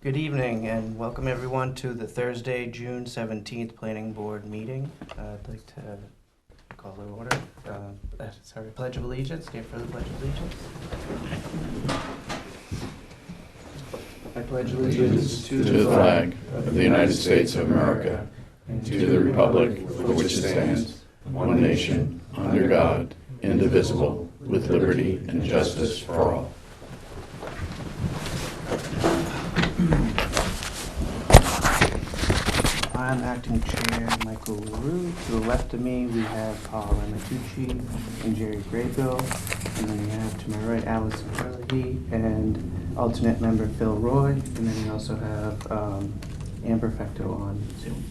Good evening and welcome everyone to the Thursday, June 17th Planning Board meeting. I'd like to call to order. Pledge of Allegiance. Stand for the Pledge of Allegiance. I pledge allegiance to the flag of the United States of America and to the republic for which it stands, one nation, under God, indivisible, with liberty and justice for all. I'm Acting Chair Michael LaRue. To the left of me, we have Paul Amatucci and Jerry Graybill. And then we have to my right, Allison Herlihy and alternate member Phil Roy. And then we also have Ann Perfecto on Zoom.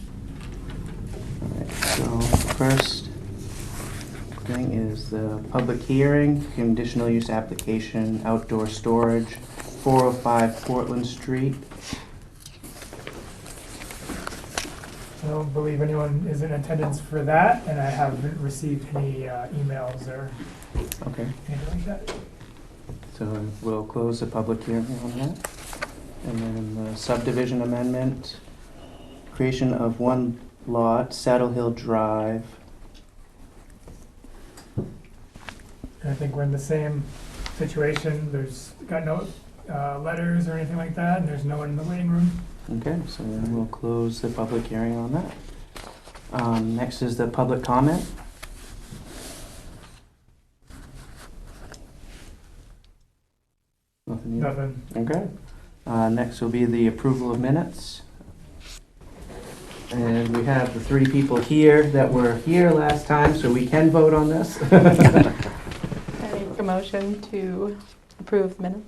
All right, so first thing is the public hearing, conditional use application, outdoor storage, 405 Portland Street. I don't believe anyone is in attendance for that, and I haven't received any emails or Okay. anything like that. So we'll close the public hearing on that. And then the subdivision amendment, creation of one lot, Saddle Hill Drive. And I think we're in the same situation. There's got no letters or anything like that, and there's no one in the waiting room. Okay, so then we'll close the public hearing on that. Next is the public comment. Nothing new? Nothing. Okay. Next will be the approval of minutes. And we have the three people here that were here last time, so we can vote on this. I make a motion to approve the minutes.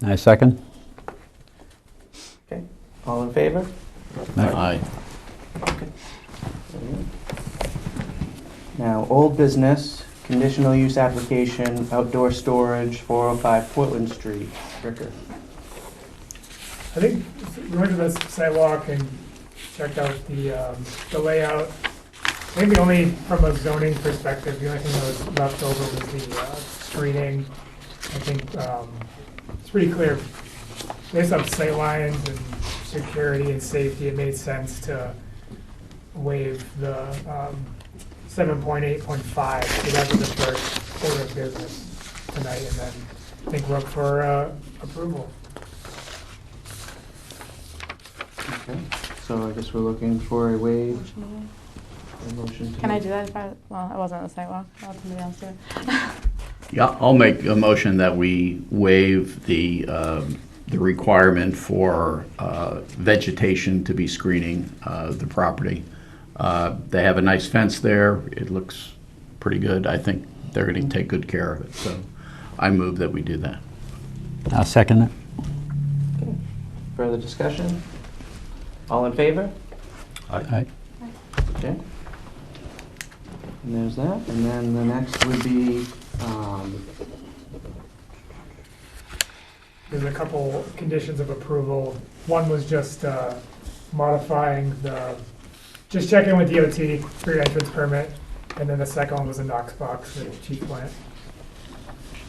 I second. All in favor? Aye. Okay. Now, old business, conditional use application, outdoor storage, 405 Portland Street. Ricker. I think we went to the sidewalk and checked out the layout. I think the only, from a zoning perspective, the only thing that was left over was the screening. I think it's pretty clear, based on sight lines and security and safety, it made sense to waive the 7.8.5. So that was the first order of business tonight, and then I think look for approval. Okay, so I guess we're looking for a waive. A motion to. Can I do that if I wasn't on the sidewalk? I'll let somebody else do it. Yeah, I'll make a motion that we waive the requirement for vegetation to be screening the property. They have a nice fence there. It looks pretty good. I think they're going to take good care of it. So I move that we do that. I'll second it. Okay. Further discussion? All in favor? Aye. Okay. And there's that. And then the next would be, There's a couple conditions of approval. One was just modifying just checking with DOT for your entrance permit, and then the second one was a Knox box with Chief Plant.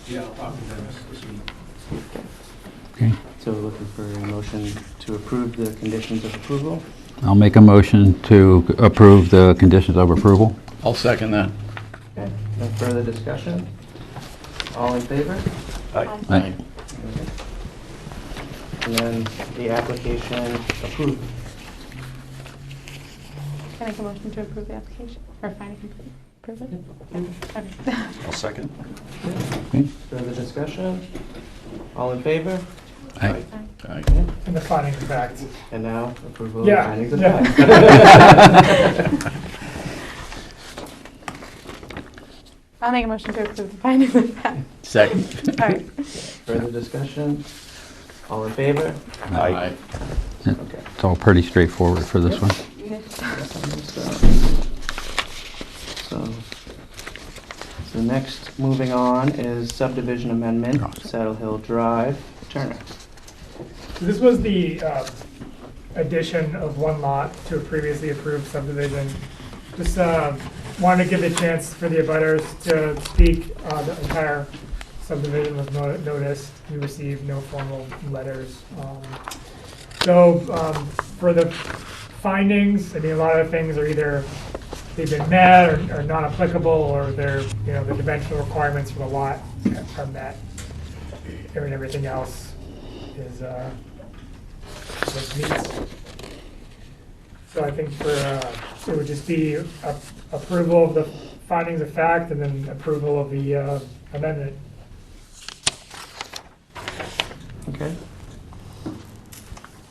Yeah, I'll talk to Dennis this week. Okay. So we're looking for a motion to approve the conditions of approval. I'll make a motion to approve the conditions of approval. I'll second that. Okay. No further discussion? All in favor? Aye. Aye. Okay. And then the application approved. Can I make a motion to approve the application? Or find it complete? Approve it? Okay. I'll second. Okay. Further discussion? All in favor? Aye. Aye. Okay. And the findings of fact. And now approval of Yeah, findings of yeah. fact. I'll make a motion to approve the findings of fact. Second. All right. Further discussion? All in favor? Aye. Okay. It's all pretty straightforward for this one. So next, moving on, is subdivision amendment, Saddle Hill Drive, Turner. So this was the addition of one lot to a previously approved subdivision. Just wanted to give the chance for the abutters to speak. The entire subdivision was noticed. We received no formal letters. So for the findings, I mean, a lot of things are either they've been met or not applicable, or they're, you know, the dimensional requirements for the lot are met. And everything else is, meets. So I think it would just be approval of the findings of fact and then approval of the amendment. Okay.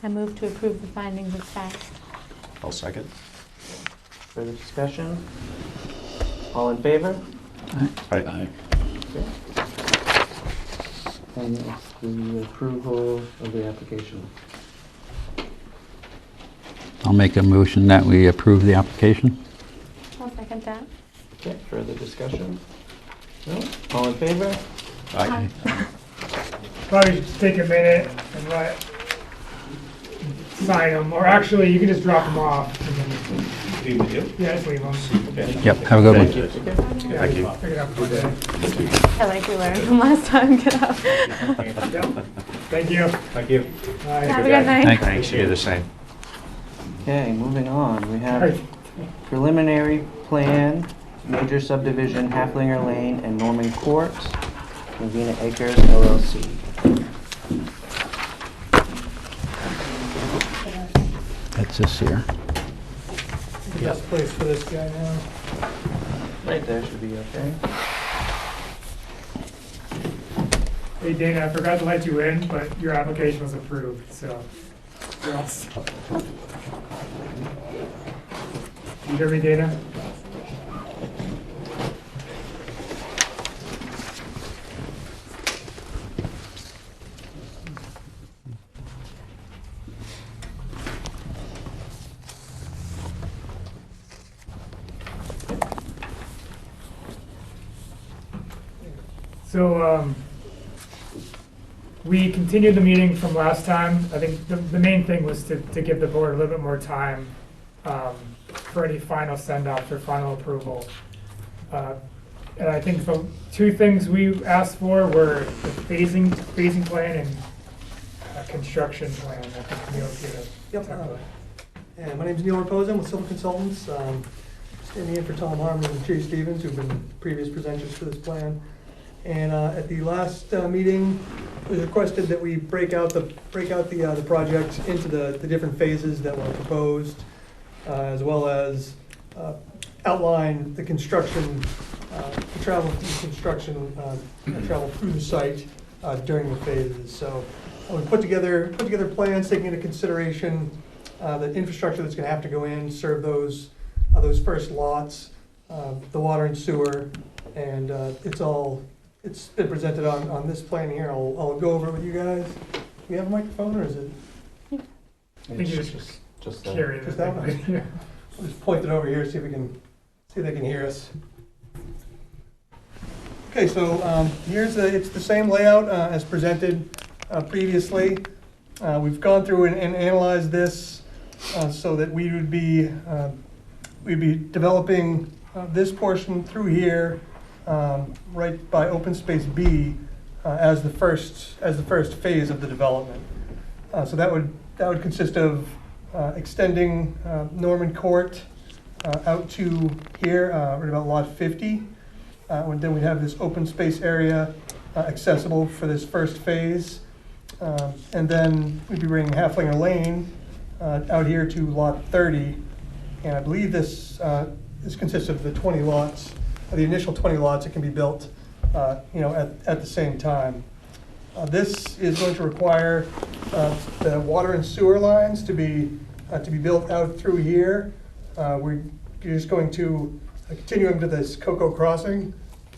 I move to approve the findings of fact. I'll second. Further discussion? All in favor? Aye. Okay. And it's the approval of the application. I'll make a motion that we approve the application. I'll second that. Okay, further discussion? No? All in favor? Aye. Probably just take a minute and sign them, or actually, you can just drop them off. And then, yeah, just leave them. Yep, have a good one. Thank you. Okay. Thank you. Pick it up one day. I like we learned from last time. Get up. Yep. Thank you. Thank you. Bye. Have a good night. Thanks, you're the same. Okay, moving on. We Sorry. have preliminary plan, major subdivision, Halflinger Lane and Norman Court, Navina Acres LLC. That's this here. Best place for this guy now. Right there should be okay. Hey Dana, I forgot to let you in, but your application was approved, so you're all set. You hear me, Dana? So, we continued the meeting from last time. I think the main thing was to give the board a little bit more time for any final send-off or final approval. And I think the two things we asked for were the phasing plan and a construction plan. I think Neil's here to Yep. talk about. And my name's Neil Raposa, I'm with Civil Consultants. Standing in for Tom Harmon and Jerry Stevens, who've been previous presenters for this plan. And at the last meeting, it was requested that we break out the project into the different phases that were proposed, as well as outline the construction, the travel through construction, travel through the site during the phases. So we put together plans taking into consideration the infrastructure that's gonna have to go in, serve those first lots, the water and sewer, and it's been presented on this plan here. I'll go over it with you guys. Do we have a microphone, or is it I think you Just carry just this that thing. one? I'll just point it over here, see if they can hear us. Okay, so it's the same layout as presented previously. We've gone through and analyzed this so that we would be developing this portion through here, right by Open Space B, as the first phase of the development. So that would consist of extending Norman Court out to here, right about lot 50. Then we'd have this open space area accessible for this first phase. And then we'd be bringing Halflinger Lane out here to lot 30. And I believe this consists of the 20 lots, the initial 20 lots that can be built at the same time. This is going to require the water and sewer lines to be built out through here. We're just going to continue into this Cocoa Crossing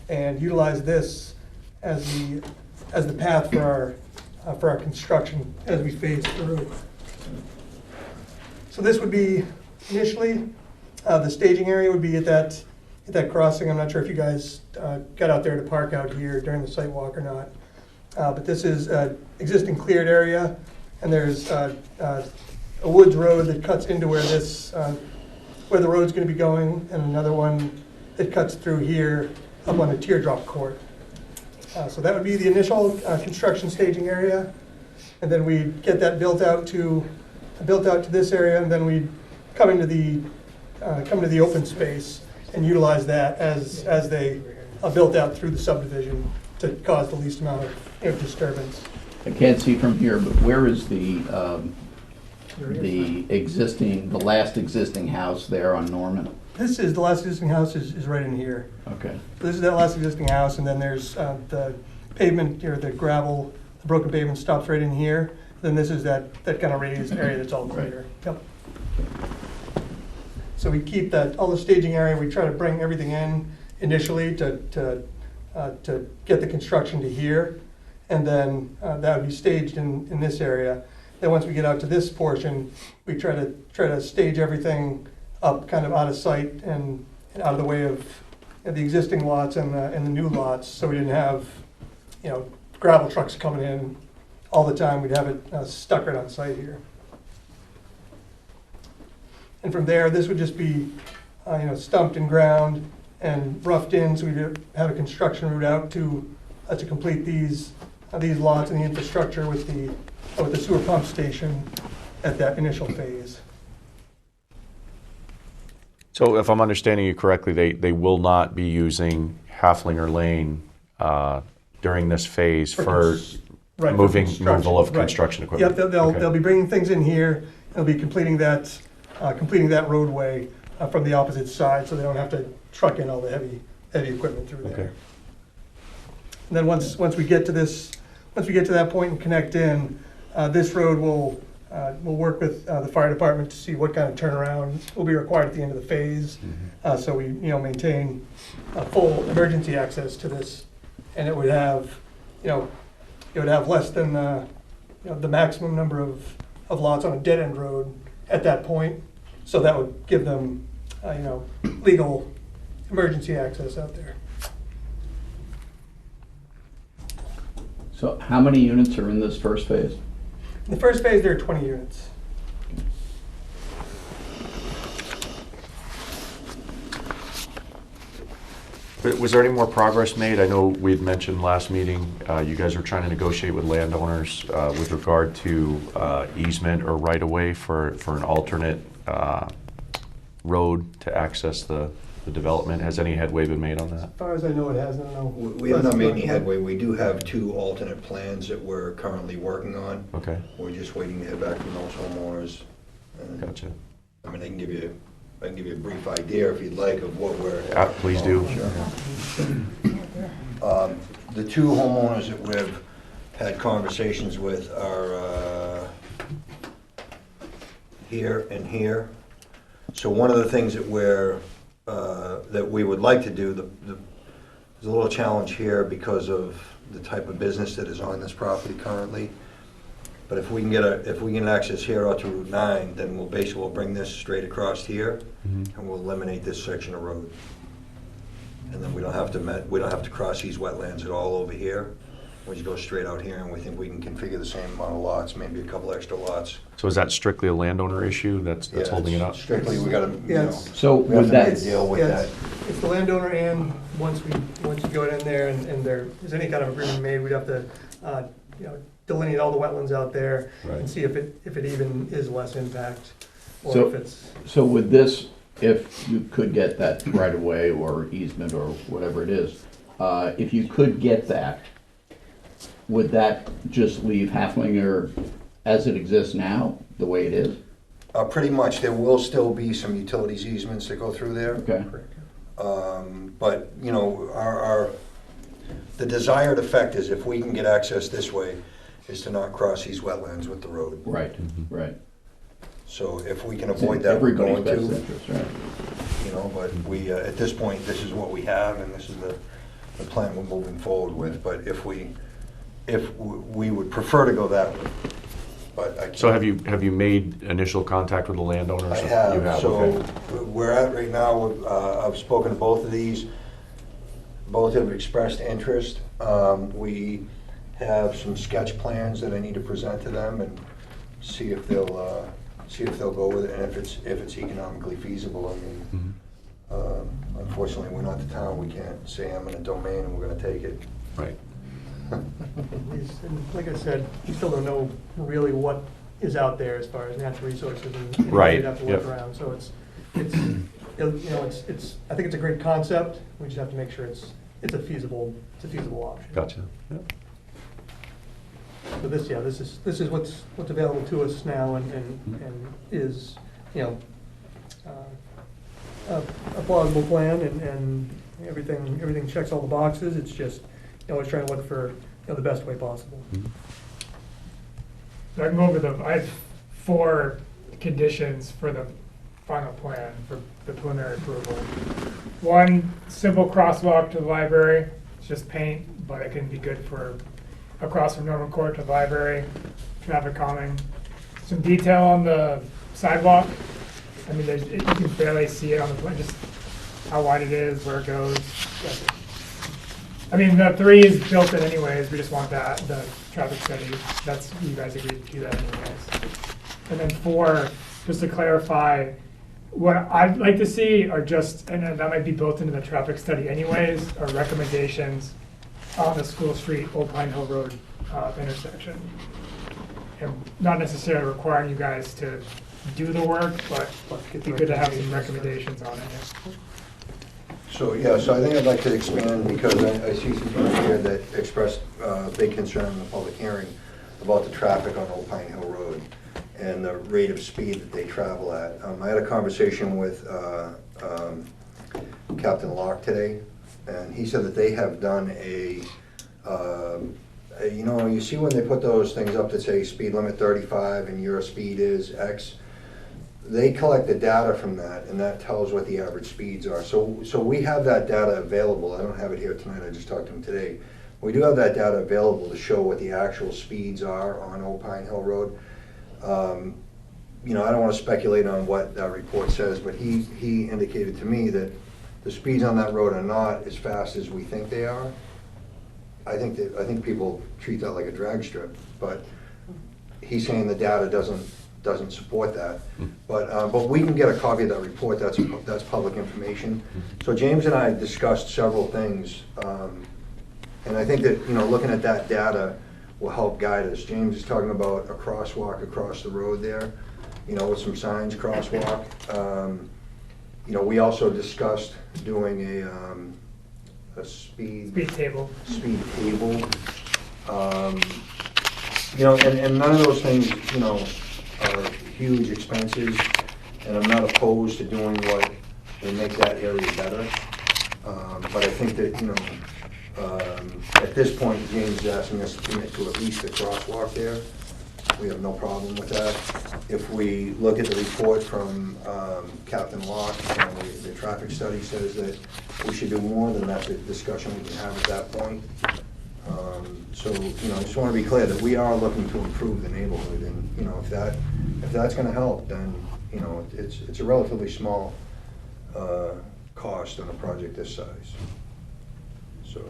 and utilize this as the path for our construction as we phase through. So this would be initially the staging area would be at that crossing. I'm not sure if you guys got out there to park out here during the site walk or not. But this is existing cleared area, and there's a woods road that cuts into where the road's going to be going, and another one that cuts through here up on a teardrop court. So that would be the initial construction staging area. and then we'd get that built out to this area, and then we'd come into the open space and utilize that as they are built out through the subdivision to cause the least amount of disturbance. I can't see from here, but where is the last existing house there on Norman? This is, the last existing house is right in here. Okay. So this is that last existing house, and then there's the pavement, or the gravel, the broken pavement stops right in here. Then this is that kind of raised area that's all clear. Yep. So we keep that, all the staging area, we try to bring everything in initially to get the construction to here. And then that would be staged in this area. Then once we get out to this portion, we try to stage everything up kind of out of sight and out of the way of the existing lots and the new lots, so we didn't have, gravel trucks coming in all the time. We'd have it stuck right on site here. And from there, this would just be, stumped and ground and roughed in, so we'd have a construction route out to complete these lots and the infrastructure with the sewer pump station at that initial phase. So if I'm understanding you correctly, they will not be using Haflinger Lane during this phase for Right, for moving construction, removal of right. construction equipment? Yep, they'll be bringing things in here, they'll be completing that roadway from the opposite side, so they don't have to truck in all the heavy equipment through there. Okay. And then once we get to that point and connect in, this road will work with the fire department to see what kind of turnaround will be required at the end of the phase. So we, maintain full emergency access to this, and it would have, less than, the maximum number of lots on a dead-end road at that point. So that would give them, legal emergency access out there. So how many units are in this first phase? In the first phase, there are 20 units. But was there any more progress made? I know we had mentioned last meeting, you guys were trying to negotiate with landowners with regard to easement or right-of-way for an alternate road to access the development. Has any headway been made on that? As far as I know, it hasn't. We have not made any headway. We do have 2 alternate plans that we're currently working on. Okay, We're just waiting to hear back from those homeowners. And, gotcha. I mean, I can give you a brief idea if you'd like of what we're. Please do. Sure. The 2 homeowners that we've had conversations with are here and here. So one of the things that we would like to do, there's a little challenge here because of the type of business that is on this property currently. But if we can get access here out to Route 9, then we'll bring this straight across here, and we'll eliminate this section of road. And then we don't have to cross these wetlands at all over here. We just go straight out here, and we think we can configure the same amount of lots, maybe a couple extra lots. So is that strictly a landowner issue that's holding it up? Strictly, we gotta, So we have would to make a that, deal with that. It's the landowner, and once you go in there and there is any kind of agreement made, we'd have to, delineate all the wetlands out there Right. and see if it even is less impact, or So- if it's. so with this, if you could get that right of way or easement or whatever it is, if you could get that, would that just leave Haflinger as it exists now, the way it is? Pretty much, there will still be some utilities easements that go through there. Okay. But, the desired effect is if we can get access this way, is to not cross these wetlands with the road. Right, right. So if we can It's in avoid that, we're everybody's going best to, interest, right? but we, at this point, this is what we have, and this is the plan we're moving forward with. But if we would prefer to go that way, but I can't. So have you made initial contact with the landowners? I You have, so okay. we're at right now, I've spoken to both of these. Both have expressed interest. We have some sketch plans that I need to present to them and see if they'll go with it, and if it's economically feasible. I mean, unfortunately, we're not the town. We can't say eminent domain and we're gonna take it. Right. And like I said, we still don't know really what is out there as far as natural resources and Right, we'd have to work yep. around. So it's, I think it's a great concept. We just have to make sure it's a feasible option. Gotcha. Yep. So this is what's available to us now and is, a plausible plan and everything checks all the boxes. It's just, always trying to look for, the best way possible. So I can go over I have 4 conditions for the final plan for the preliminary approval. 1, simple crosswalk to the library. It's just paint, but it can be good for across from Norman Court to the library, traffic calming. Some detail on the sidewalk. I mean, you can barely see it on the plan, just how wide it is, where it goes. I mean, the 3 is built in anyways, we just want that, the traffic study, you guys agreed to do that anyways. And then 4, just to clarify, what I'd like to see are just, and that might be built into the traffic study anyways, are recommendations on the School Street, Old Pine Hill Road intersection. And not necessarily requiring you guys to do the work, but it'd be good to have some recommendations on it. So I think I'd like to expand because I see some people here that expressed big concern in the public hearing about the traffic on Old Pine Hill Road and the rate of speed that they travel at. I had a conversation with Captain Locke today, and he said that they have done you see when they put those things up that say speed limit 35 and your speed is X, they collect the data from that, and that tells what the average speeds are. So we have that data available. I don't have it here tonight, I just talked to him today. We do have that data available to show what the actual speeds are on Old Pine Hill Road. I don't want to speculate on what that report says, but he indicated to me that the speeds on that road are not as fast as we think they are. I think people treat that like a drag strip, but he's saying the data doesn't support that. But we can get a copy of that report. That's public information. So James and I discussed several things, and I think that looking at that data will help guide us. James is talking about a crosswalk across the road there, with some signs, crosswalk. We also discussed doing a speed table. And none of those things, are huge expenses, and I'm not opposed to doing what will make that area better. But I think that, at this point, James is asking us to commit to at least a crosswalk there. We have no problem with that. If we look at the report from Captain Locke, and the traffic study says that we should do more, then that's a discussion we can have at that point. I just want to be clear that we are looking to improve the neighborhood, and if that's going to help, then it's a relatively small cost on a project this size. So,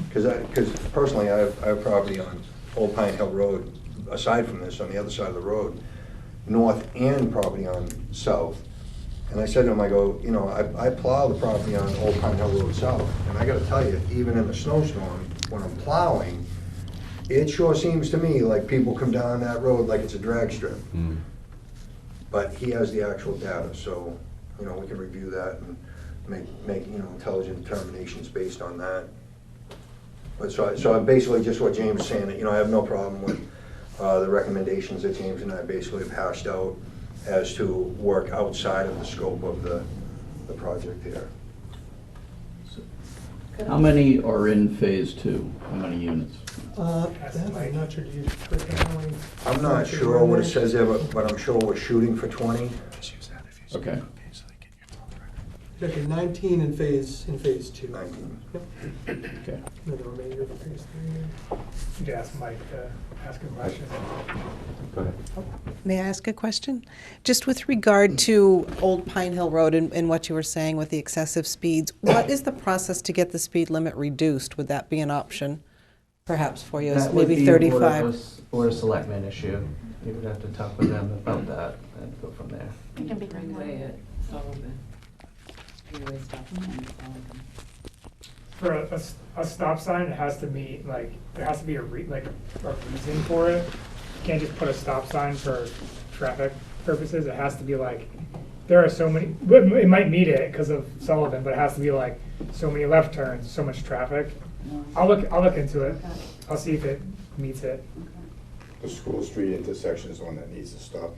because personally, I have property on Old Pine Hill Road. Aside from this, on the other side of the road, north, and property on south. And I said to him, I go, I plow the property on Old Pine Hill Road south, and I got to tell you, even in the snowstorm, when I'm plowing, it sure seems to me like people come down that road like it's a drag strip. But he has the actual data, so we can review that and make intelligent determinations based on that. But so basically, just what James is saying, that I have no problem with the recommendations that James and I basically have hashed out as to work outside of the scope of the project here. How many are in phase 2? How many units? I'm not sure. I'm not sure what it says there, but I'm sure we're shooting for 20. Okay. There's actually 19 in phase 2. 19. Yep. Okay. And the remainder of phase 3. You could ask Mike to ask a question. Go ahead. May I ask a question? Just with regard to Old Pine Hill Road and what you were saying with the excessive speeds, what is the process to get the speed limit reduced? Would that be an option, perhaps, for you? That would Maybe be 35? Board of Selectmen issue. You would have to talk with them about that and go from there. It can be Freeway at Sullivan. Freeway stop at Sullivan. for a stop sign, it has to meet, like, there has to be a reason for it. You can't just put a stop sign for traffic purposes. It has to be like, there are so many, it might meet it because of Sullivan, but it has to be like so many left turns, so much traffic. I'll look into it. I'll see if it meets it. The School Street intersection is the one that needs to stop.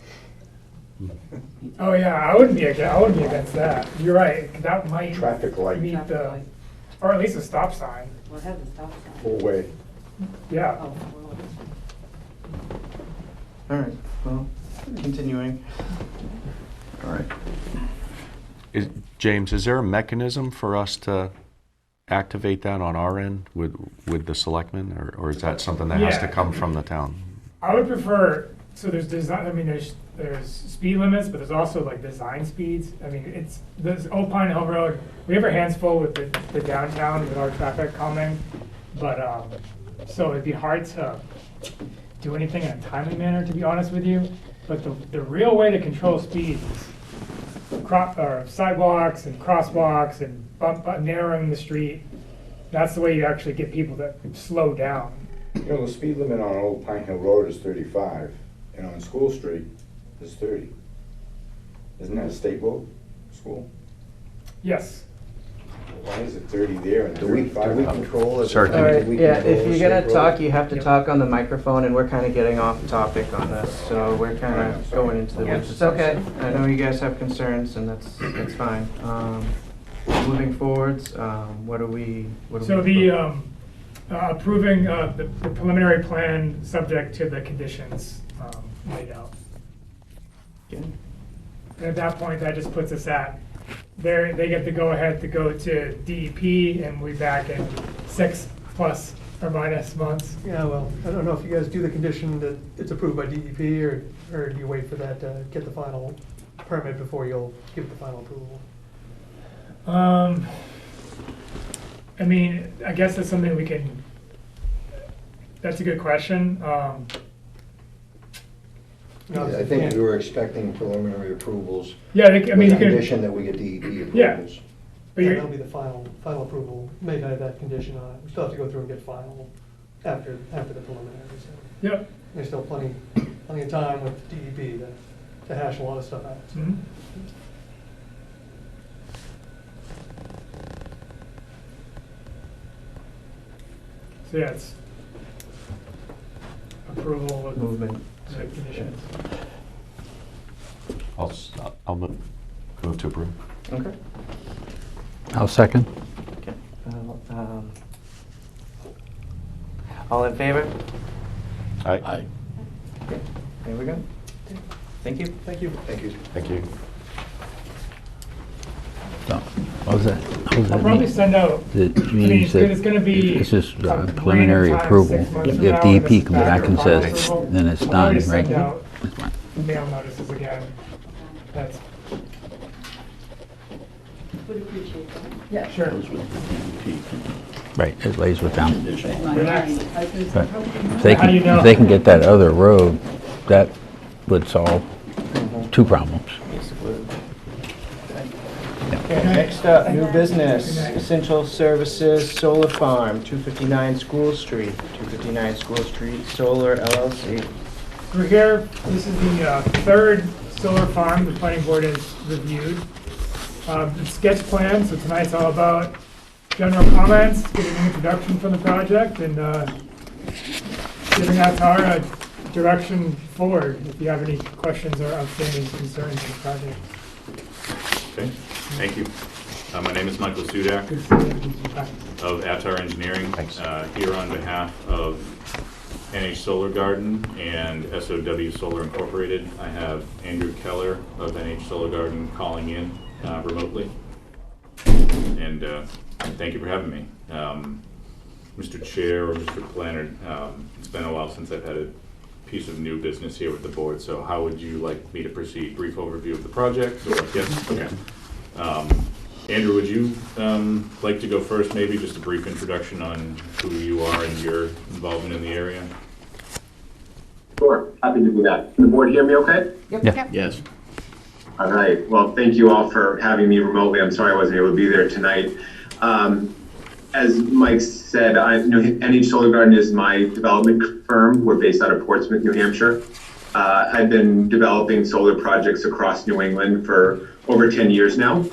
Oh yeah, I wouldn't be against that. You're right. That might Traffic light, meet the, or at least a stop sign. Well, it has a stop sign. full way. Yeah. Oh, well, All right, well, continuing. All right. James, is there a mechanism for us to activate that on our end with the selectmen, or is that something that has to Yeah. come from the town? I would prefer, so there's design, I mean, there's speed limits, but there's also like design speeds. I mean, it's, this Old Pine Hill Road, we have our hands full with the downtown with our traffic calming, but, so it'd be hard to do anything in a timely manner, to be honest with you. But the real way to control speeds is or sidewalks and crosswalks and narrowing the street. That's the way you actually get people to slow down. You know, the speed limit on Old Pine Hill Road is 35, and on School Street is 30. Isn't that a state road, school? Yes. Why is it 30 there and Do we 35? control it? Sir, can All you- right, We yeah, control if the you're gonna state talk, road? you have to talk on the microphone, and we're kind of getting off topic on this, so we're kind of going into the weeds. It's okay, I know you guys have concerns, and that's fine. Moving forwards, what do we? So the approving the preliminary plan subject to the conditions laid out. Okay. And at that point, that just puts us at, they get to go ahead to go to DEP, and we'll be back in 6± or minus months. Yeah, well, I don't know if you guys do the condition that it's approved by DEP, or do you wait for that to get the final permit before you'll give the final approval? I mean, I guess that's something we can, that's a good question. Yeah, I think we were expecting preliminary approvals. Yeah, I mean, With you the could, condition that we get DEP Yeah. approvals. but Yeah, you're, that'll be the final approval, may have that condition on it. We still have to go through and get final after the preliminary, so. yep. There's still plenty of time with DEP to hash a lot of stuff out. so. Mhm. So yeah, it's approval of Movement. the conditions. I'll move to approve. Okay. I'll second. Okay. All in favor? Aye. Okay, there we go. Thank you. Thank you. Thank you. Thank you. So, what was that? What was I'll that probably mean? send out, It I mean, means it's that gonna be. this is a random preliminary time, approval. 6 months If from now, DEP this is comes back for and final says, approval. then it's I'll done, already send right? out That's fine. mail notices again. That's, would appreciate that. yeah, sure. Right, it lays with them. Relax. But if they How do you know? if they can get that other road, that would solve two problems. Yes, it would. Okay, next up, new business, Essential Services Solar Farm, 259 School Street, 259 School Street Solar LLC. We're here, this is the third solar farm the planning board has reviewed. The sketch plan, so tonight's all about general comments, getting an introduction from the project, and giving us our direction forward, if you have any questions or outstanding concerns with the project. Okay, thank you. My name is Michael Sudak Good to see you. Bye. of Atar Engineering. Thanks. Here on behalf of NH Solar Garden and SOW Solar Incorporated. I have Andrew Keller of NH Solar Garden calling in remotely. And thank you for having me. Mr. Chair or Mr. Planner, it's been a while since I've had a piece of new business here with the board, so how would you like me to proceed? Brief overview of the project? Or, yes? Okay. Andrew, would you like to go first, maybe just a brief introduction on who you are and your involvement in the area? Sure, happy to do that. Can the board hear me okay? Yeah. Yes. All right, well, thank you all for having me remotely. I'm sorry I wasn't able to be there tonight. as Mike said, NH Solar Garden is my development firm. We're based out of Portsmouth, New Hampshire. I've been developing solar projects across New England for over 10 years now.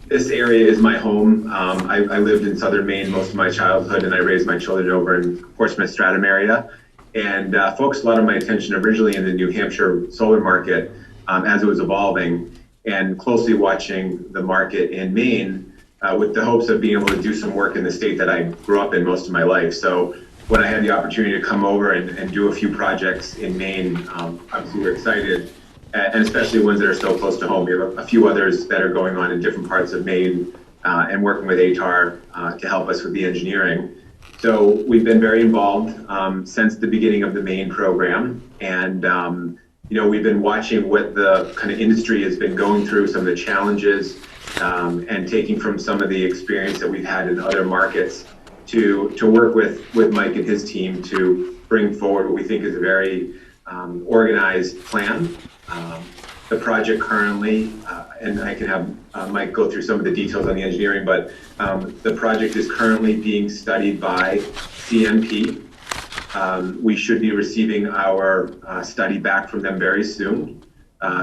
This area is my home. I lived in southern Maine most of my childhood, and I raised my children over in Portsmouth Stratham area, and focused a lot of my attention originally in the New Hampshire solar market as it was evolving, and closely watching the market in Maine with the hopes of being able to do some work in the state that I grew up in most of my life. So when I had the opportunity to come over and do a few projects in Maine, obviously we're excited, and especially ones that are so close to home. We have a few others that are going on in different parts of Maine and working with ATAR to help us with the engineering. So we've been very involved since the beginning of the Maine program, and we've been watching what the kind of industry has been going through, some of the challenges, and taking from some of the experience that we've had in other markets to work with Mike and his team to bring forward what we think is a very organized plan. The project currently, and I can have Mike go through some of the details on the engineering, but the project is currently being studied by CMP. We should be receiving our study back from them very soon.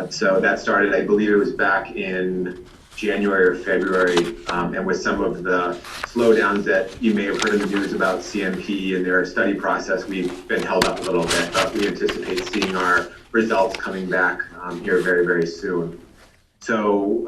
So that started, I believe it was back in January or February, and with some of the slowdowns that you may have heard in the news about CMP and their study process, we've been held up a little bit, but we anticipate seeing our results coming back here very, very soon. So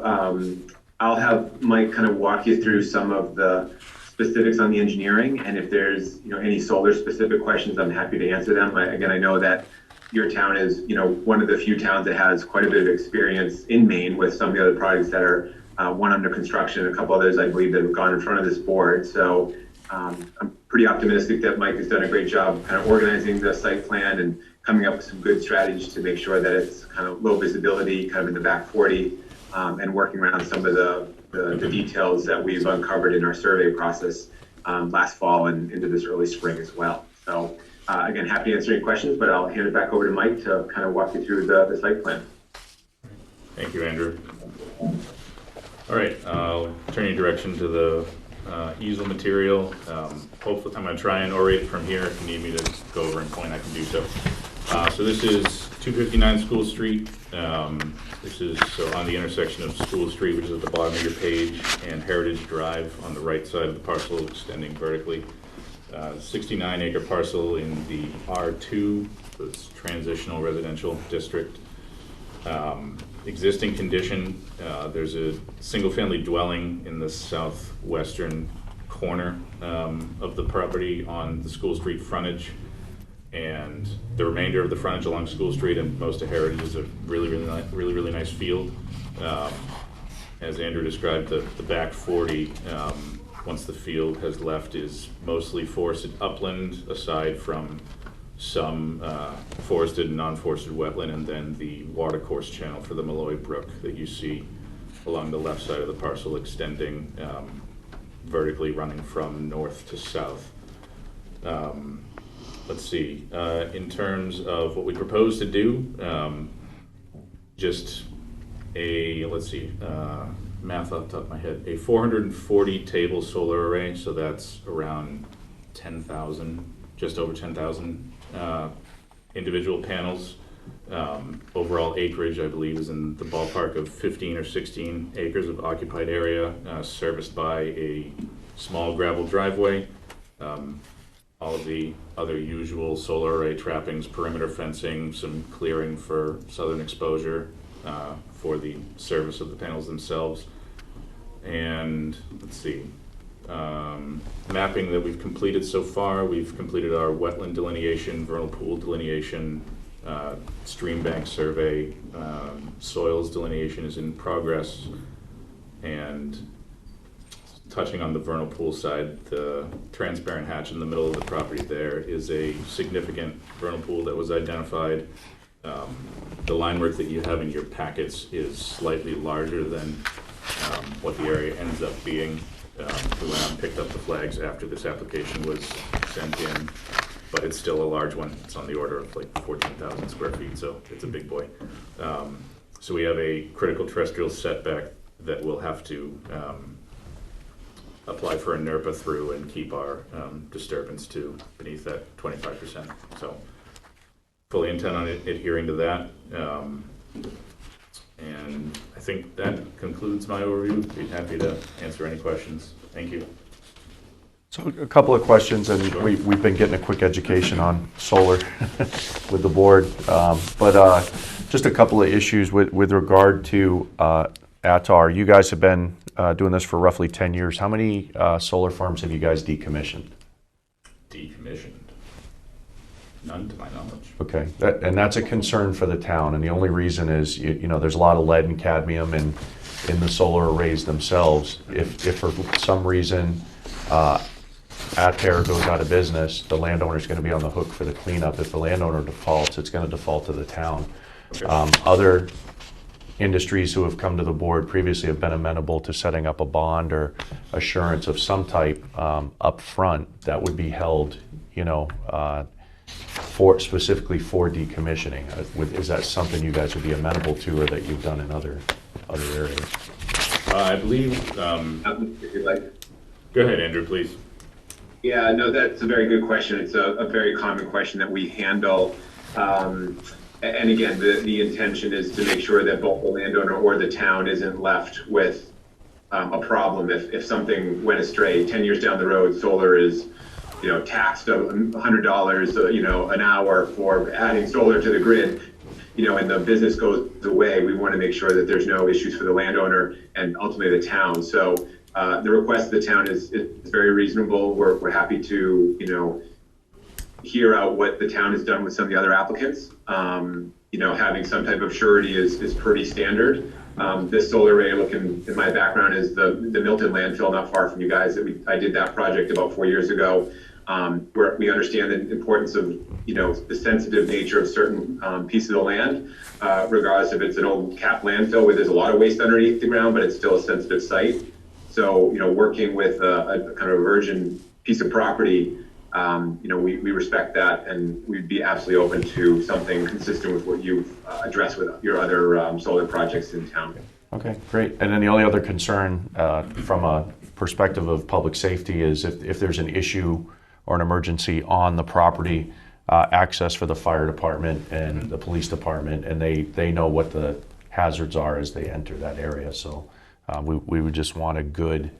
I'll have Mike kind of walk you through some of the specifics on the engineering, and if there's any solar specific questions, I'm happy to answer them. I know that your town is one of the few towns that has quite a bit of experience in Maine with some of the other projects that are one under construction, a couple others I believe that have gone in front of this board. So I'm pretty optimistic that Mike has done a great job kind of organizing the site plan and coming up with some good strategies to make sure that it's kind of low visibility, kind of in the back 40, and working around some of the details that we've uncovered in our survey process last fall and into this early spring as well. So again, happy to answer any questions, but I'll hand it back over to Mike to kind of walk you through the site plan. Thank you, Andrew. All right, I'll turn your direction to the easel material. Hopefully, I'm going to try and orate from here. If you need me to go over and point, I can do so. So this is 259 School Street. This is on the intersection of School Street, which is at the bottom of your page, and Heritage Drive on the right side of the parcel, extending vertically. 69-acre parcel in the R2, it's transitional residential district. Existing condition, there's a single-family dwelling in the southwestern corner of the property on the School Street frontage, and the remainder of the frontage along School Street and most of Heritage is a really nice field. As Andrew described, the back 40, once the field has left, is mostly forested upland, aside from some forested and non-forested wetland, and then the watercourse channel for the Malloy Brook that you see along the left side of the parcel, extending vertically, running from north to south. Let's see, in terms of what we propose to do, just math off the top of my head, a 440 table solar array, so that's around 10,000, just over 10,000 individual panels. Overall acreage, I believe, is in the ballpark of 15 or 16 acres of occupied area, serviced by a small gravel driveway. All of the other usual solar array trappings, perimeter fencing, some clearing for southern exposure for the service of the panels themselves. And let's see, mapping that we've completed so far, we've completed our wetland delineation, vernal pool delineation, stream bank survey, soils delineation is in progress, and touching on the vernal pool side, the transparent hatch in the middle of the property there is a significant vernal pool that was identified. The line work that you have in your packets is slightly larger than what the area ends up being. We went out and picked up the flags after this application was sent in, but it's still a large one. It's on the order of like 14,000 square feet, so it's a big boy. So we have a critical terrestrial setback that we'll have to apply for a NERPA through and keep our disturbance to beneath that 25%. So fully intend on adhering to that. And I think that concludes my overview. Be happy to answer any questions. Thank you. So a couple of questions, and Sure. we've been getting a quick education on solar with the board. But just a couple of issues with regard to ATAR. You guys have been doing this for roughly 10 years. How many solar farms have you guys decommissioned? Decommissioned? None to my knowledge. Okay, and that's a concern for the town, and the only reason is, you know, there's a lot of lead and cadmium in the solar arrays themselves. If for some reason ATAR goes out of business, the landowner's going to be on the hook for the cleanup. If the landowner defaults, it's going to default to the town. Okay. Other industries who have come to the board previously have been amenable to setting up a bond or assurance of some type up front that would be held, you know, specifically for decommissioning. Is that something you guys would be amenable to, or that you've done in other areas? I believe. If you'd like. Go ahead, Andrew, please. Yeah, no, that's a very good question. It's a very common question that we handle. And again, the intention is to make sure that both the landowner or the town isn't left with a problem if something went astray. 10 years down the road, solar is, you know, taxed $100, you know, an hour for adding solar to the grid, you know, and the business goes away. We want to make sure that there's no issues for the landowner and ultimately the town. So the request of the town is very reasonable. We're happy to, you know, hear out what the town has done with some of the other applicants. You know, having some type of surety is pretty standard. This solar array, looking in my background, is the Milton landfill, not far from you guys. I did that project about 4 years ago. Where we understand the importance of, you know, the sensitive nature of certain pieces of the land, regardless if it's an old capped landfill where there's a lot of waste underneath the ground, but it's still a sensitive site. So, you know, working with a kind of a virgin piece of property, you know, we respect that, and we'd be absolutely open to something consistent with what you've addressed with your other solar projects in town. Okay, great. And then the only other concern from a perspective of public safety is if there's an issue or an emergency on the property, access for the fire department and the police department, and they know what the hazards are as they enter that area. So we would just want a good,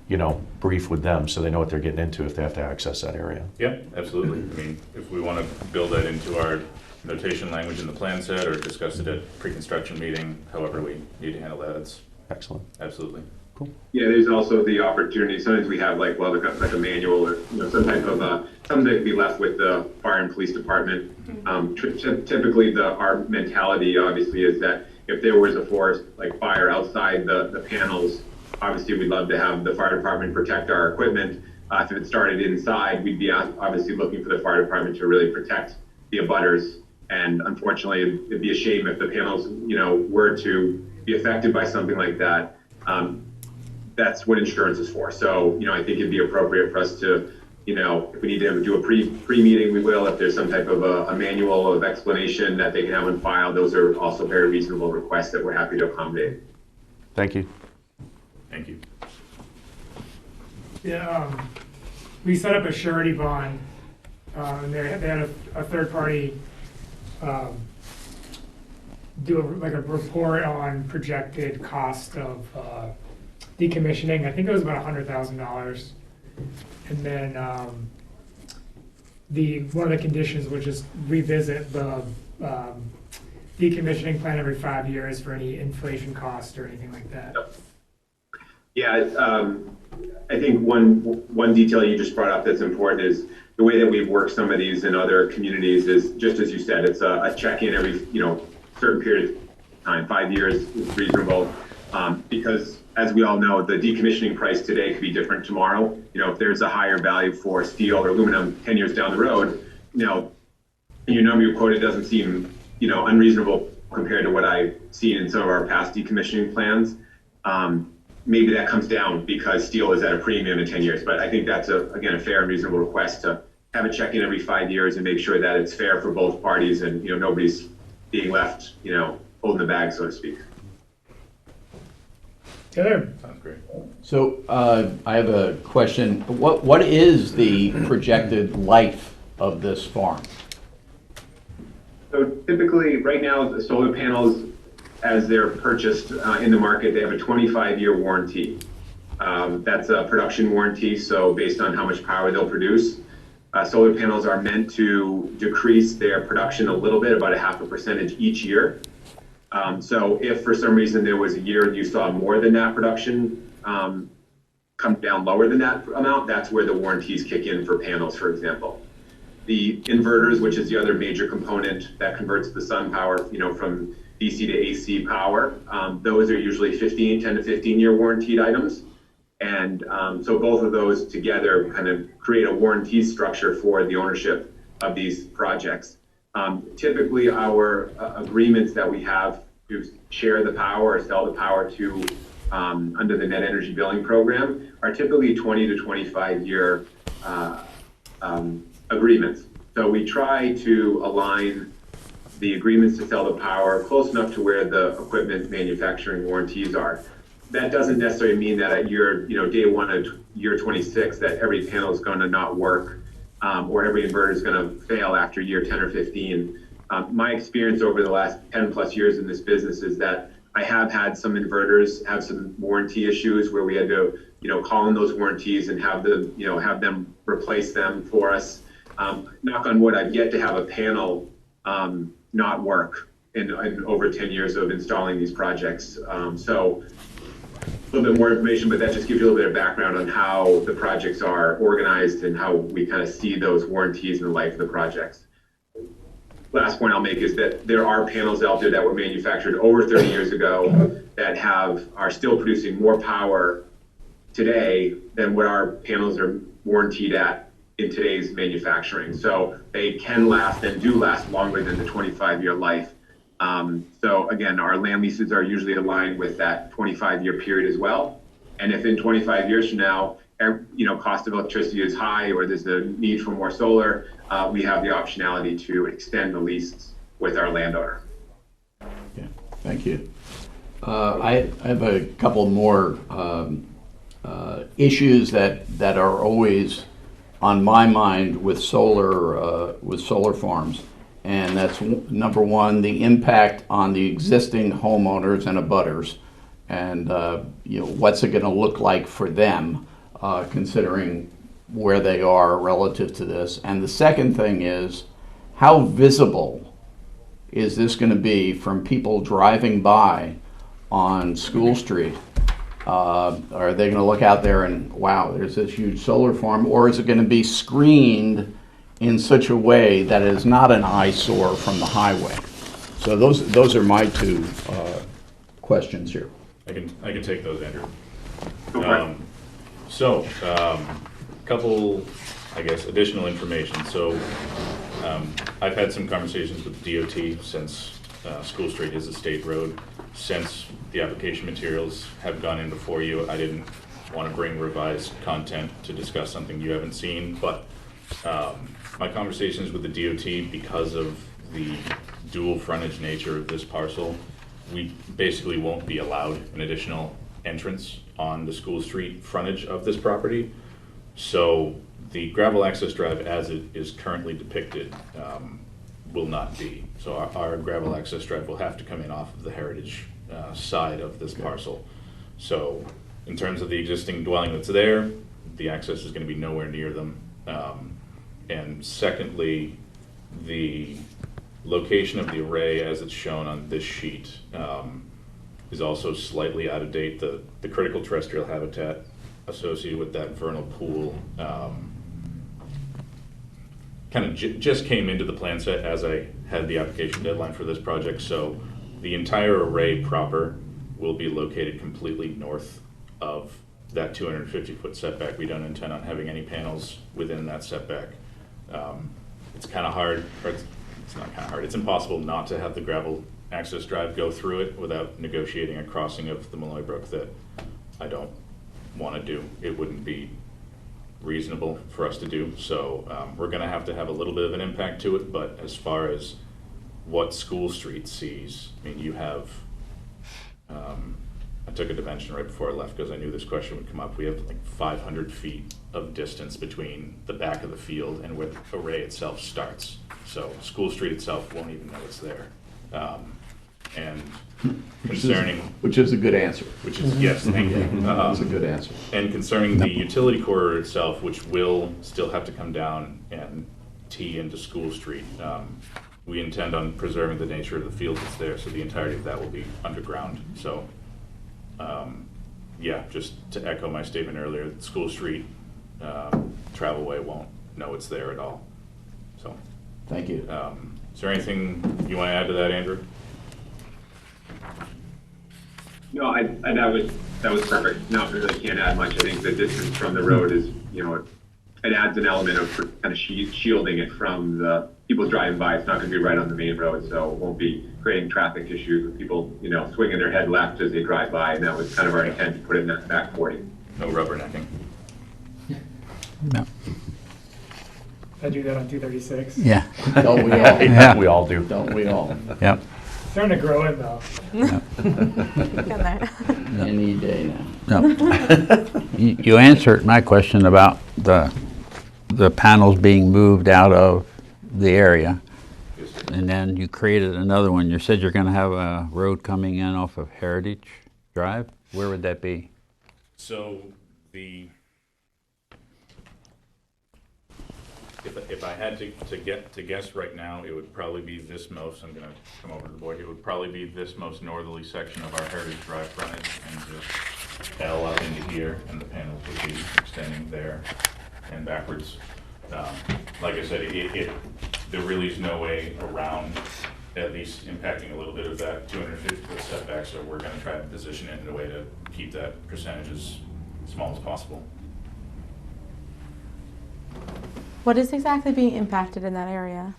you know, brief with them so they know what they're getting into if they have to access that area. Yeah, absolutely. I mean, if we want to build that into our notation language in the plan set or discuss it at pre-construction meeting, however we need to handle that, it's excellent. Absolutely. Cool. Yeah, there's also the opportunity. Sometimes we have like a manual or, you know, some type of something that can be left with the fire and police department. Typically, our mentality obviously is that if there was a forest like fire outside the panels, obviously we'd love to have the fire department protect our equipment. If it started inside, we'd be obviously looking for the fire department to really protect the abutters. And unfortunately, it'd be a shame if the panels, you know, were to be affected by something like that. That's what insurance is for. So, you know, I think it'd be appropriate for us to, you know, if we need to do a pre-meeting, we will. If there's some type of a manual of explanation that they can have on file, those are also very reasonable requests that we're happy to accommodate. Thank you. Thank you. Yeah, we set up a surety bond, and they had a third party do a report on projected cost of decommissioning. I think it was about $100,000. And then one of the conditions was just revisit the decommissioning plan every 5 years for any inflation cost or anything like that. Yeah, I think one detail you just brought up that's important is the way that we've worked some of these in other communities is just as you said, it's a check-in every, you know, certain period of time. 5 years is reasonable because, as we all know, the decommissioning price today could be different tomorrow. You know, if there's a higher value for steel or aluminum 10 years down the road, you know, your number you quoted doesn't seem, you know, unreasonable compared to what I've seen in some of our past decommissioning plans. Maybe that comes down because steel is at a premium in 10 years. But I think that's, again, a fair and reasonable request to have a check-in every 5 years and make sure that it's fair for both parties and, you know, nobody's being left, you know, holding the bag, so to speak. The other, Sounds great. So I have a question. What is the projected life of this farm? So typically, right now, the solar panels, as they're purchased in the market, they have a 25-year warranty. That's a production warranty, so based on how much power they'll produce. Solar panels are meant to decrease their production a little bit, about 0.5% each year. So if for some reason there was a year you saw more than that production come down lower than that amount, that's where the warranties kick in for panels, for example. The inverters, which is the other major component that converts the sun power, from DC to AC power, those are usually 10 to 15-year warranted items. And so both of those together kind of create a warranty structure for the ownership of these projects. Typically, our agreements that we have to share the power or sell the power to under the net energy billing program are typically 20 to 25-year agreements. So we try to align the agreements to sell the power close enough to where the equipment manufacturing warranties are. That doesn't necessarily mean that at day one of year 26 that every panel is going to not work or every inverter is going to fail after year 10 or 15. My experience over the last 10 plus years in this business is that I have had some inverters have some warranty issues where we had to, call in those warranties and have them replace them for us. Knock on wood, I've yet to have a panel not work in over 10 years of installing these projects. So a little bit more information, but that just gives you a little bit of background on how the projects are organized and how we kind of see those warranties in the life of the projects. Last point I'll make is that there are panels out there that were manufactured over 30 years ago that are still producing more power today than what our panels are warranted at in today's manufacturing. So they can last and do last longer than the 25-year life. So again, our land leases are usually aligned with that 25-year period as well. And if in 25 years from now, cost of electricity is high or there's a need for more solar, we have the optionality to extend the lease with our landowner. Yeah, thank you. I have a couple more issues that are always on my mind with solar farms. And that's number one, the impact on the existing homeowners and abutters, and what's it going to look like for them, considering where they are relative to this. And the second thing is, how visible is this going to be from people driving by on School Street? Are they going to look out there and, wow, there's this huge solar farm, or is it going to be screened in such a way that is not an eyesore from the highway? So those are my two questions here. I can take those, Andrew. Okay. Couple, I guess, additional information. So I've had some conversations with the DOT since School Street is a state road. Since the application materials have gone in before you, I didn't want to bring revised content to discuss something you haven't seen, but my conversations with the DOT, because of the dual frontage nature of this parcel, we basically won't be allowed an additional entrance on the School Street frontage of this property. So the gravel access drive as it is currently depicted will not be. So our gravel access drive will have to come in off of the heritage side of this parcel. So in terms of the existing dwelling that's there, the access is going to be nowhere near them. And secondly, the location of the array as it's shown on this sheet is also slightly out of date. The critical terrestrial habitat associated with that vernal pool kind of just came into the plan set as I had the application deadline for this project. So the entire array proper will be located completely north of that 250-foot setback. We don't intend on having any panels within that setback. It's kind of hard, or it's not kind of hard, it's impossible not to have the gravel access drive go through it without negotiating a crossing of the Malloy Brook that I don't want to do. It wouldn't be reasonable for us to do. So we're going to have a little bit of an impact to it, but as far as what School Street sees, I mean, you have I took a dimension right before I left because I knew this question would come up. We have like 500 feet of distance between the back of the field and where the array itself starts. So School Street itself won't even know it's there. And concerning... Which is a good answer. Which is, yes, thank you. That's a good answer. And concerning the utility corridor itself, which will still have to come down and tee into School Street, we intend on preserving the nature of the field that's there, so the entirety of that will be underground. So, yeah, just to echo my statement earlier, School Street Travelway won't know it's there at all. So, thank you. Is there anything you want to add to that, Andrew? No, that was perfect. No, I really can't add much. I think the distance from the road is, it adds an element of kind of shielding it from the people driving by. It's not going to be right on the main road, so it won't be creating traffic issues with people, swinging their head left as they drive by, and that was kind of our intent to put it in that back 40. No rubbernecking. No. I do that on 236. Yeah. Don't we all? Yeah. We all do. Don't we all? Yep. Starting to grow in though. Any day now. No. You answered my question about the panels being moved out of the area, and then you created another one. You said you're going to have a road coming in off of Heritage Drive. Where would that be? So if I had to guess right now, it would probably be this most, I'm gonna come over to the board, it would probably be this most northerly section of our Heritage Drive frontage and just L out into here, and the panels would be extending there and backwards. Like I said, there really is no way around at least impacting a little bit of that 250-foot setback, so we're gonna try to position it in a way to keep that percentage as small as possible. What is exactly being impacted in that area?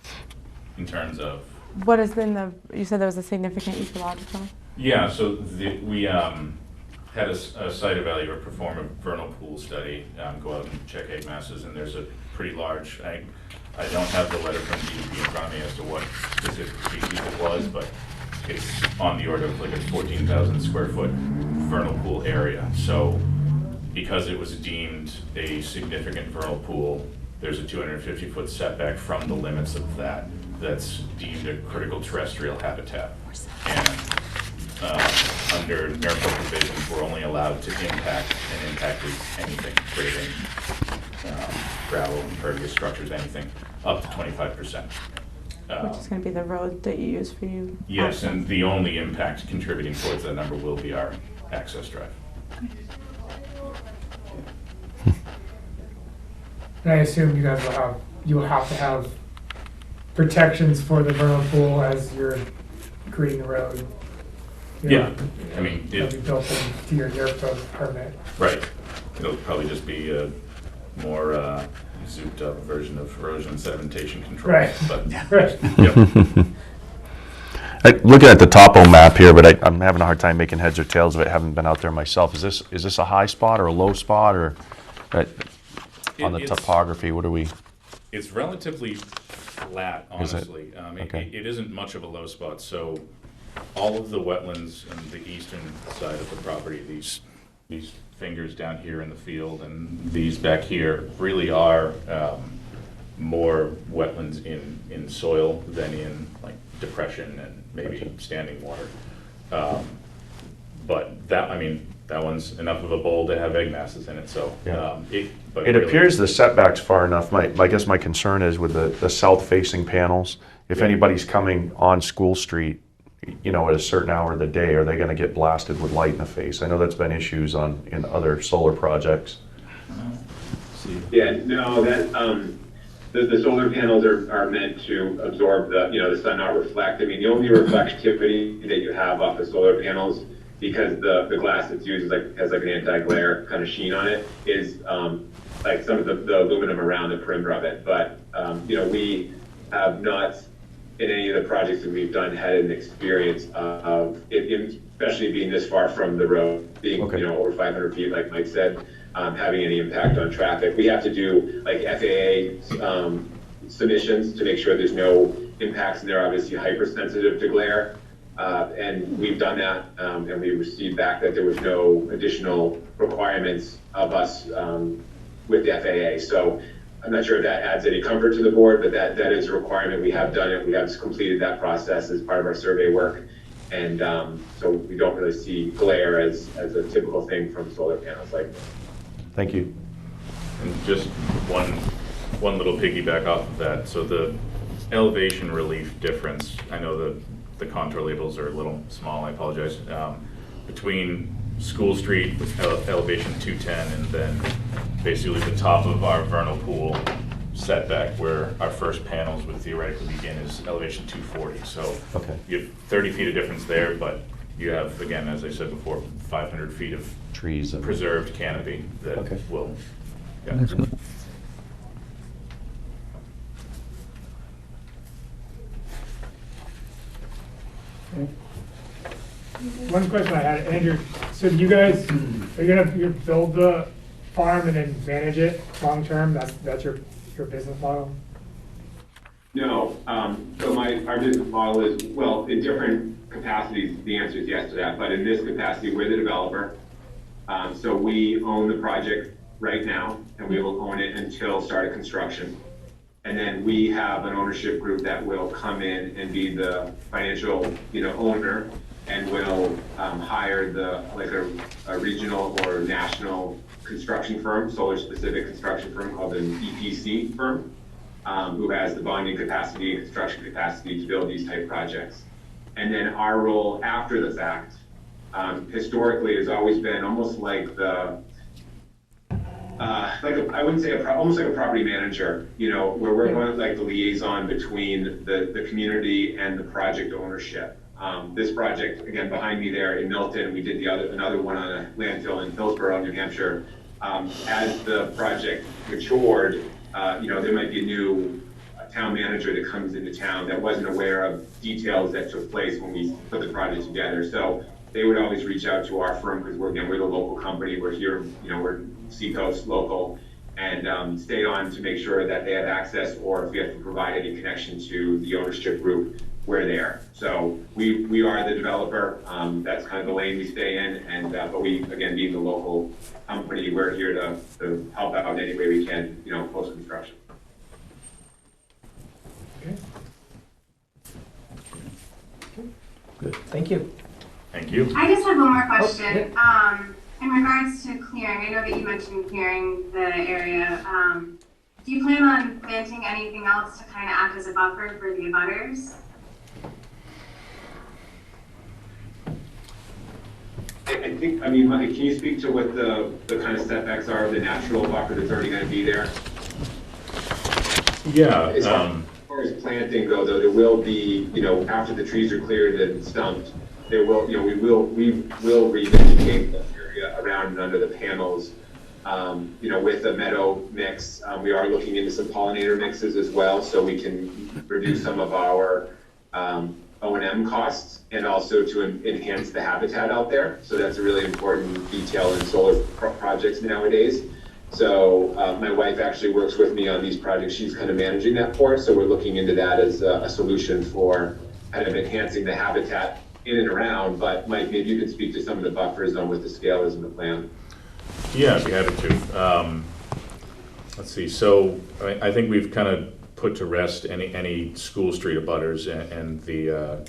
In terms of? What has been you said there was a significant ecological? Yeah, so we had a site evaluator perform a vernal pool study, go out and check egg masses, and there's a pretty large, I don't have the letter from DEP in front of me as to what specific species it was, but it's on the order of like a 14,000 square foot vernal pool area. So because it was deemed a significant vernal pool, there's a 250-foot setback from the limits of that that's deemed a critical terrestrial habitat. And under NERPA provisions, we're only allowed to impact, and impact is anything, grading, gravel, impervious structures, anything, up to 25%. Which is going to be the road that you use for you? Yes, and the only impact contributing towards that number will be our access drive. And I assume you guys will have to have protections for the vernal pool as you're creating the road. Yeah, I mean, it'll be built into your NERPA permit. Right. It'll probably just be a more zooped up version of erosion and sedimentation control. Right. But, right. Yep. Looking at the topo map here, but I'm having a hard time making heads or tails of it. Haven't been out there myself. Is this a high spot or a low spot, or on the topography? What are we? It's relatively flat, honestly. Okay. It isn't much of a low spot. So all of the wetlands on the eastern side of the property, these fingers down here in the field and these back here, really are more wetlands in soil than in like depression and maybe standing water. But that one's enough of a bowl to have egg masses in it. So Yeah. it It appears the setback's far enough. I guess my concern is with the south-facing panels. If anybody's coming on School Street, at a certain hour of the day, are they going to get blasted with light in the face? I know that's been issues in other solar projects. Yeah, no, that the solar panels are meant to absorb the sun, not reflect. I mean, the only reflectivity that you have off the solar panels, because the glass that's used has an anti-glare kind of sheen on it, is like some of the aluminum around the perimeter of it. But we have not, in any of the projects that we've done, had an experience of it, especially being this far from the road, being over 500 feet, like Mike said, having any impact on traffic. We have to do like FAA submissions to make sure there's no impacts, and they're obviously hypersensitive to glare. And we've done that, and we received back that there was no additional requirements of us with the FAA. So I'm not sure if that adds any comfort to the board, but that is a requirement. We have done it. We have completed that process as part of our survey work. And so we don't really see glare as a typical thing from solar panels like this. Thank you. And just one little piggyback off of that. So the elevation relief difference, I know the contour labels are a little small, I apologize, between School Street with elevation 210 and then basically the top of our vernal pool setback where our first panels would theoretically begin is elevation 240. So Okay. you have 30 feet of difference there, but you have, again, as I said before, 500 feet of Trees and preserved canopy that Okay. will, yeah. That's good. One question I had, Andrew, so you guys, are you gonna build the farm and then manage it long-term? That's your business model? No, so our business model is, well, in different capacities, the answer is yes to that, but in this capacity, we're the developer. So we own the project right now, and we will own it until start of construction. And then we have an ownership group that will come in and be the financial, owner, and will hire a regional or national construction firm, solar-specific construction firm called an EPC firm, who has the bonding capacity and construction capacity to build these type projects. And then our role after the fact, historically, has always been almost like I wouldn't say almost like a property manager, where we're one of the liaison between the community and the project ownership. This project, again, behind me there in Milton, we did another one on a landfill in Hillsborough, New Hampshire. As the project matured, there might be a new town manager that comes into town that wasn't aware of details that took place when we put the project together. So they would always reach out to our firm because we're the local company. We're here, we're Seacoast local, and stay on to make sure that they have access, or if we have to provide any connection to the ownership group, we're there. So we are the developer. That's kind of the lane we stay in, and but we, again, being the local company, we're here to help out any way we can, post construction. Okay. Good, thank you. Thank you. I just have one more question. In regards to clearing, I know that you mentioned clearing the area. Do you plan on planting anything else to kind of act as a buffer for the abutters? I think, Mike, can you speak to what the kind of setbacks are of the natural buffer that's already going to be there? Yeah. As far as planting goes, though, there will be, after the trees are cleared and stumped, there will, we will revegetate the area around and under the panels. With a meadow mix, we are looking into some pollinator mixes as well, so we can reduce some of our O&M costs, and also to enhance the habitat out there. So that's a really important detail in solar projects nowadays. So my wife actually works with me on these projects. She's kind of managing that for us. So we're looking into that as a solution for kind of enhancing the habitat in and around. But Mike, maybe you could speak to some of the buffers on what the scale is in the plan. Yeah, I'd be happy to. Let's see. So I think we've kind of put to rest any School Street abutters and the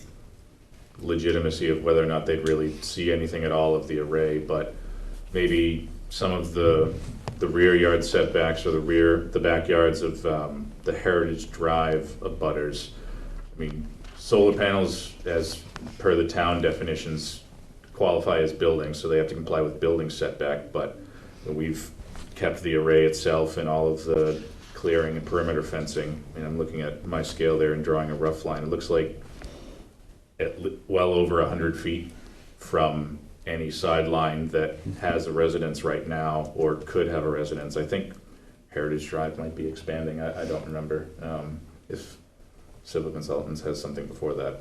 legitimacy of whether or not they'd really see anything at all of the array, but maybe some of the rear yard setbacks or the backyards of the Heritage Drive abutters. I mean, solar panels, as per the town definitions, qualify as buildings, so they have to comply with building setback, but we've kept the array itself and all of the clearing and perimeter fencing. And I'm looking at my scale there and drawing a rough line. It looks like well over 100 feet from any sideline that has a residence right now or could have a residence. I think Heritage Drive might be expanding. I don't remember if Civil Consultants has something before that.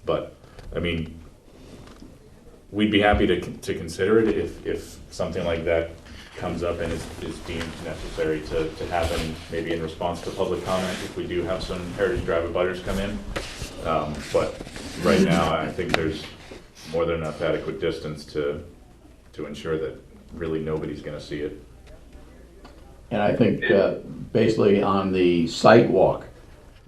But I mean, we'd be happy to consider it if something like that comes up and is deemed necessary to happen, maybe in response to public comment, if we do have some Heritage Drive abutters come in. But right now, I think there's more than enough adequate distance to ensure that really nobody's gonna see it. And I think basically on the site walk,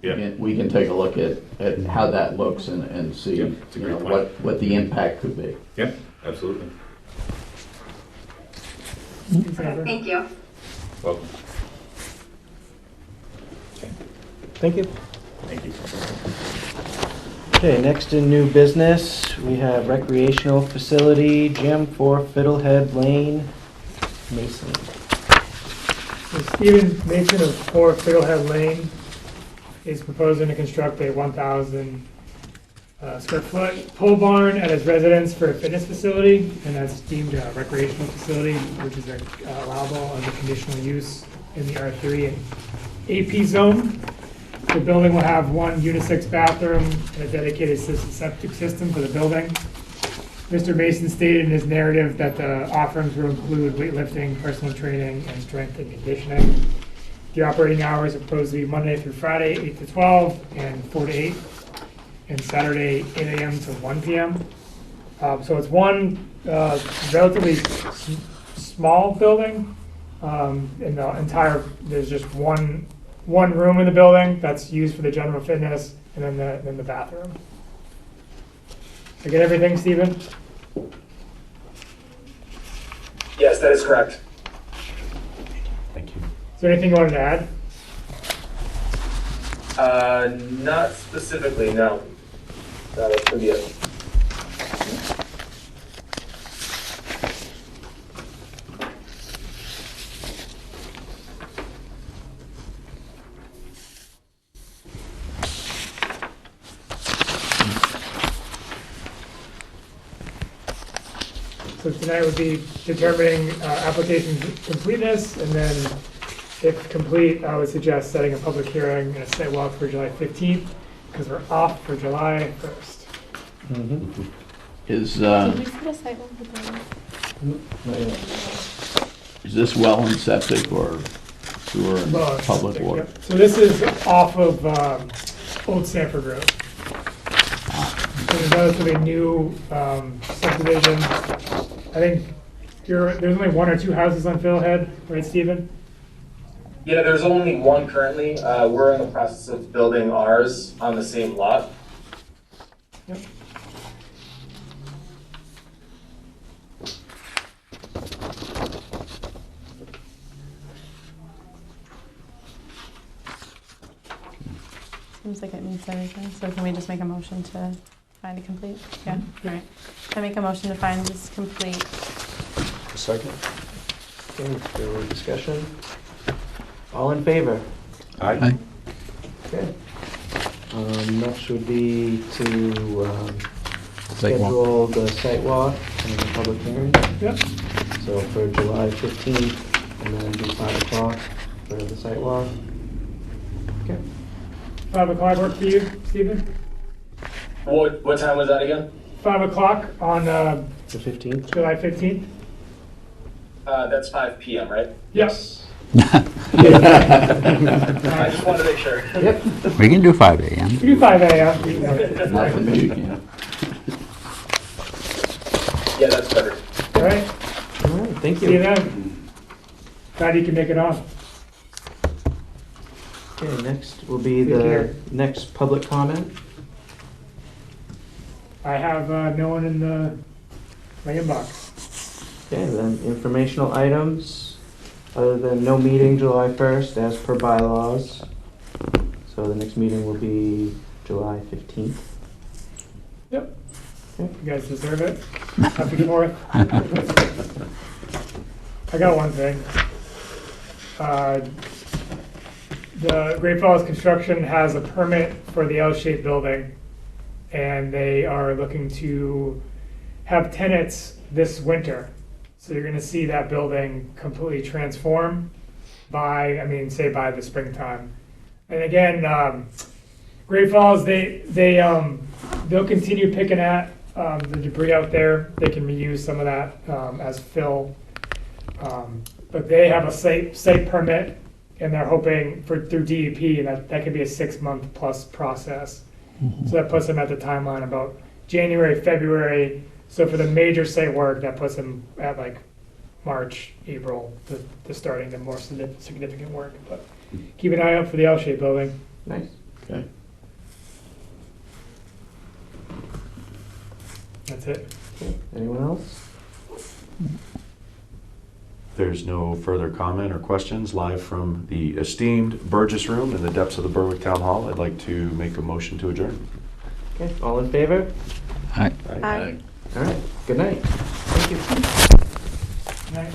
Yeah. we can take a look at how that looks and see Yeah, it's a you great know, point. what the impact could be. Yeah, absolutely. Thank you. Welcome. Thank you. Thank you. Okay, next in new business, we have recreational facility, gym for Fiddlehead Lane, Mason. So Stephen Mason of 4 Fiddlehead Lane is proposing to construct a 1,000 square foot pole barn at his residence for a fitness facility, and that's deemed a recreational facility, which is allowable under conditional use in the R3 and AP zone. The building will have 1 unisex bathroom and a dedicated septic system for the building. Mr. Mason stated in his narrative that the offerings will include weightlifting, personal training, and strength and conditioning. The operating hours are proposed to be Monday through Friday, 8 to 12 and 4 to 8, and Saturday, 8 a.m. to 1 p.m. So it's one relatively small building. In the entire, there's just one room in the building that's used for the general fitness, and then the bathroom. I get everything, Stephen? Yes, that is correct. Thank you. Is there anything you wanted to add? Not specifically, no. That should be it. So tonight would be determining application completeness, and then if complete, I would suggest setting a public hearing and a site walk for July 15th, because we're off for July 1st. Is Did we set a sidewalk with is this well and septic or sewer and Well, public water? Yep. So this is off of Old Sanford Road. So it's a relatively new subdivision. I think there's only 1 or 2 houses on Fiddlehead, right, Stephen? Yeah, there's only one currently. We're in the process of building ours on the same lot. Yep. Seems like it meets everything, so can we just make a motion to find it complete? Yeah, all right. I make a motion to find this complete. A second? Okay, further discussion? All in favor? Aye. Okay. Next would be to Site walk. schedule the site walk and the public hearing. Yep. So for July 15th, and then do 5 o'clock for the site walk. Okay. 5 o'clock work for you, Stephen? What time was that again? 5 o'clock on The 15th? July 15th? That's 5 p.m., right? Yes. I just wanted to make sure. Yep. We can do 5 a.m. We do 5 a.m. Not for me, you can't. Yeah, that's better. All right, All right, thank see you you. then. Glad you can make it on. Okay, next will be Take the care. next public comment. I have no one in my inbox. Okay, then informational items, other than no meeting July 1st as per bylaws. So the next meeting will be July 15th. Yep. Okay. You guys deserve it. Happy 4th. I got one thing. The Great Falls Construction has a permit for the L-shaped building, and they are looking to have tenants this winter. So you're gonna see that building completely transform by the springtime. And again, Great Falls, they'll continue picking at the debris out there. They can reuse some of that as fill. But they have a site permit, and they're hoping through DEP that could be a 6-month plus process. So that puts him at the timeline about January, February. So for the major site work, that puts him at like March, April, to starting the more significant work. But keep an eye out for the L-shaped building. Nice. Okay. That's it. Anyone else? There's no further comment or questions live from the esteemed Burgess Room in the depths of the Berwick Town Hall. I'd like to make a motion to adjourn. Okay, all in favor? Aye. Aye. All right, good night. Thank you. Night.